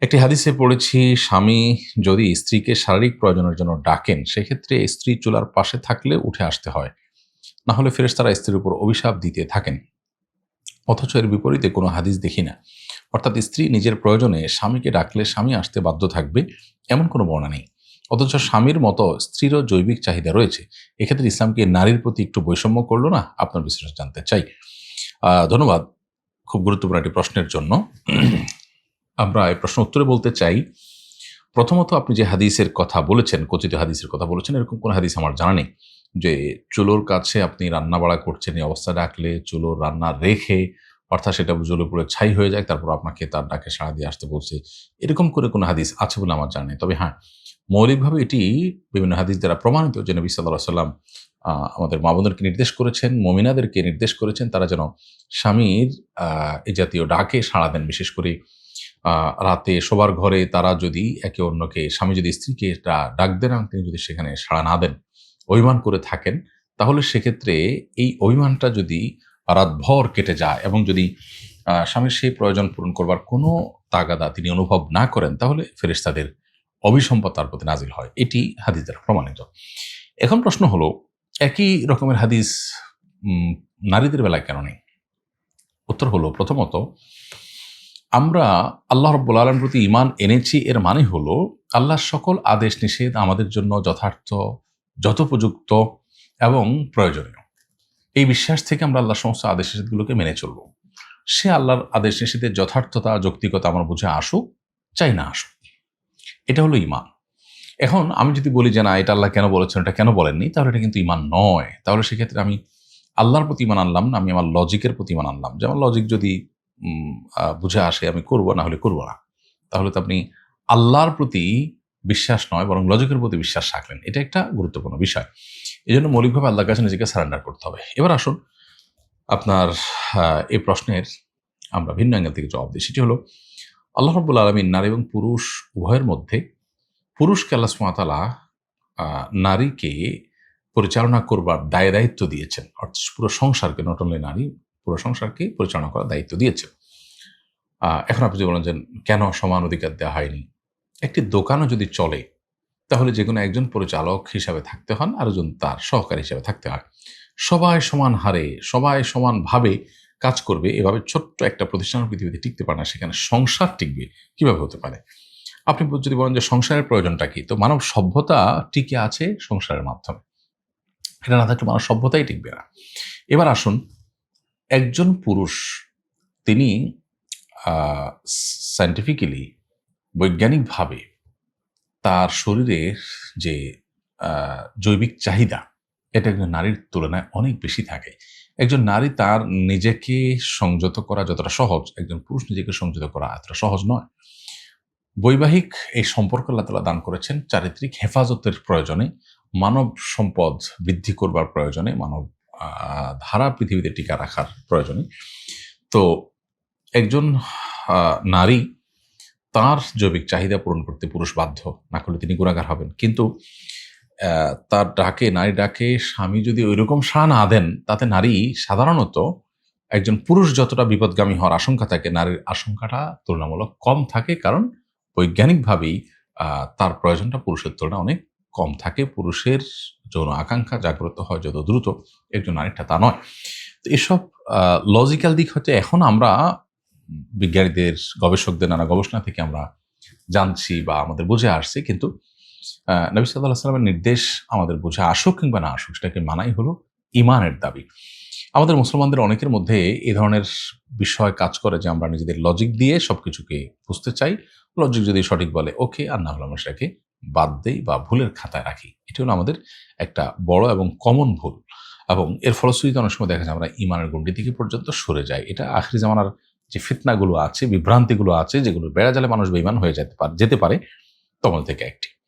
একটি হাদিসে পড়েছি, স্বামী যদি স্ত্রীকে শারীরিক প্রয়োজনের জন্য ডাকেন, সেক্ষেত্রে স্ত্রী চুলার পাশে থাকলে উঠে আসতে হয়, না হলে ফেরেশতারা স্ত্রীর উপর অভিশাপ দিতে থাকেন। অথচ এর বিপরীতে কোনো হাদিস দেখি না। অর্থাৎ স্ত্রী নিজের প্রয়োজনে স্বামীকে ডাকলে স্বামী আসতে বাধ্য থাকবে, এমন কোনো বর্ণনা নেই। অথচ স্বামীর মতো স্ত্রীরও জৈবিক চাহিদা রয়েছে। এক্ষেত্রে ইসলামকে নারীর প্রতি একটু বৈষম্য করলো না? আপনার বিশ্লেষণ জানতে চাই। ধন্যবাদ খুব গুরুত্বপূর্ণ একটি প্রশ্নের জন্য। আমরা এই প্রশ্ন উত্তরে বলতে চাই, প্রথমত আপনি যে হাদিসের কথা বলেছেন, কথিত হাদিসের কথা বলেছেন, এরকম কোন হাদিস আমার জানা নেই যে চুলোর কাছে আপনি রান্না বাড়া করছেন, এই অবস্থা ডাকলে চুলোর রান্না রেখে, অর্থাৎ সেটা জ্বলে পুড়ে ছাই হয়ে যায়, তারপর আপনাকে তার ডাকে সাড়া দিয়ে আসতে বলছে, এরকম করে কোনো হাদিস আছে বলে আমার জানা নেই। তবে হ্যাঁ, মৌলিকভাবে এটি বিভিন্ন হাদিস দ্বারা প্রমাণিত যে নবী সাল্লাল্লাহু আলাইহি ওয়াসাল্লাম আমাদের মা বোনদেরকে নির্দেশ করেছেন, মুমিনাদেরকে নির্দেশ করেছেন, তারা যেন স্বামীর এই জাতীয় ডাকে সাড়া দেন। বিশেষ করে রাতে শোবার ঘরে তারা যদি একে অন্যকে, স্বামী যদি স্ত্রীকে ডাক দেন এবং তিনি যদি সেখানে সাড়া না দেন, অভিমান করে থাকেন, তাহলে সেক্ষেত্রে এই অভিমানটা যদি রাতভর কেটে যায় এবং যদি স্বামীর সেই প্রয়োজন পূরণ করবার কোনো তাগাদা তিনি অনুভব না করেন, তাহলে ফেরেশতাদের অভিসম্পদ তার প্রতি নাজিল হয়। এটি হাদিস দ্বারা প্রমাণিত। এখন প্রশ্ন হলো, একই রকমের হাদিস নারীদের বেলায় কেন নেই? উত্তর হলো, প্রথমত আমরা আল্লাহ রাব্বুল আলামিনের প্রতি ঈমান এনেছি, এর মানে হলো আল্লাহর সকল আদেশ নিষেধ আমাদের জন্য যথার্থ, যথোপযুক্ত এবং প্রয়োজনীয়। এই বিশ্বাস থেকে আমরা আল্লাহর সমস্ত আদেশ নিষেধগুলোকে মেনে চলব। সে আল্লাহর আদেশ নিষেধের যথার্থতা, যৌক্তিকতা আমার বুঝে আসুক, চাই না আসুক। এটা হলো ঈমান। এখন আমি যদি বলি যে না, এটা আল্লাহ কেন বলেছেন, এটা কেন বলেননি, তাহলে এটা কিন্তু ঈমান নয়। তাহলে সেক্ষেত্রে আমি আল্লাহর প্রতি ঈমান আনলাম না, আমি আমার লজিকের প্রতি ঈমান আনলাম। যে আমার লজিক যদি বুঝে আসে আমি করব, না হলে করব না। তাহলে তো আপনি আল্লাহর প্রতি বিশ্বাস নয়, বরং লজিকের প্রতি বিশ্বাস রাখলেন। এটা একটা গুরুত্বপূর্ণ বিষয়। এই জন্য মৌলিকভাবে আল্লাহর কাছে নিজেকে সারেন্ডার করতে হবে। এবার আসুন আপনার এই প্রশ্নের আমরা ভিন্ন অ্যাঙ্গেল থেকে জবাব দিই। সেটি হলো, আল্লাহ রাব্বুল আলামিন নারী এবং পুরুষ উভয়ের মধ্যে পুরুষকে আল্লাহ সুবহানাহু ওয়া তাআলা নারীকে পরিচালনা করবার দায়িত্ব দিয়েছেন। অর্থাৎ পুরো সংসারকে, নট অনলি নারী, পুরো সংসারকে পরিচালনা করার দায়িত্ব দিয়েছেন। এখন আপনি যদি বলেন যে কেন সমান অধিকার দেওয়া হয়নি? একটি দোকানও যদি চলে, তাহলে যেকোনো একজন পরিচালক হিসাবে থাকতে হন, আরেকজন তার সহকারী হিসাবে থাকতে হয়। সবাই সমান হারে, সবাই সমানভাবে কাজ করবে, এভাবে ছোট্ট একটা প্রতিষ্ঠানের পৃথিবীতে টিকতে পারে না। সেখানে সংসার টিকবে কিভাবে হতে পারে? আপনি যদি বলেন যে সংসারের প্রয়োজনটা কি, তো মানব সভ্যতা টিকে আছে সংসারের মাধ্যমে। এটা না থাকলে মানব সভ্যতাই টিকবে না। এবার আসুন, একজন পুরুষ তিনি সায়েন্টিফিক্যালি, বৈজ্ঞানিকভাবে তার শরীরের যে জৈবিক চাহিদা, এটা একজন নারীর তুলনায় অনেক বেশি থাকে। একজন নারী তার নিজেকে সংযত করা যতটা সহজ, একজন পুরুষ নিজেকে সংযত করা এতটা সহজ নয়। বৈবাহিক এই সম্পর্ক আল্লাহ তাআলা দান করেছেন চারিত্রিক হেফাজতের প্রয়োজনে, মানব সম্পদ বৃদ্ধি করবার প্রয়োজনে, মানব ধারা পৃথিবীতে টিকা রাখার প্রয়োজনে। তো একজন নারী তার জৈবিক চাহিদা পূরণ করতে পুরুষ বাধ্য, না করলে তিনি গুনাহগার হবেন। কিন্তু তার ডাকে, নারী ডাকে স্বামী যদি ওইরকম সাড়া না দেন, তাতে নারী সাধারণত একজন পুরুষ যতটা বিপদগামী হওয়ার আশঙ্কা থাকে, নারীর আশঙ্কাটা তুলনামূলক কম থাকে। কারণ বৈজ্ঞানিকভাবেই তার প্রয়োজনটা পুরুষের তুলনায় অনেক কম থাকে। পুরুষের যৌন আকাঙ্ক্ষা জাগ্রত হয় যত দ্রুত, একজন নারীরটা তা নয়। তো এসব লজিক্যাল দিক হচ্ছে এখন আমরা বিজ্ঞানীদের, গবেষকদের নানা গবেষণা থেকে আমরা জানছি বা আমাদের বুঝে আসছে। কিন্তু নবী সাল্লাল্লাহু আলাইহি ওয়াসাল্লামের নির্দেশ আমাদের বুঝে আসুক কিংবা না আসুক, সেটাকে মানাই হলো ঈমানের দাবি। আমাদের মুসলমানদের অনেকের মধ্যে এই ধরনের বিষয় কাজ করে যে আমরা নিজেদের লজিক দিয়ে সবকিছুকে বুঝতে চাই। লজিক যদি সঠিক বলে ওকে, আর না হলে আমরা সেটাকে বাদ দেই বা ভুলের খাতায় রাখি। এটা হলো আমাদের একটা বড় এবং কমন ভুল, এবং এর ফলশ্রুতিতে অনেক সময় দেখা যায় আমরা ঈমানের গণ্ডি থেকে পর্যন্ত সরে যাই। এটা আখিরি জামানার যে ফিতনাগুলো আছে, বিভ্রান্তিগুলো আছে, যেগুলো বেড়াজালে মানুষ বেঈমান হয়ে যেতে পারে, তোমাদের থেকে একটি।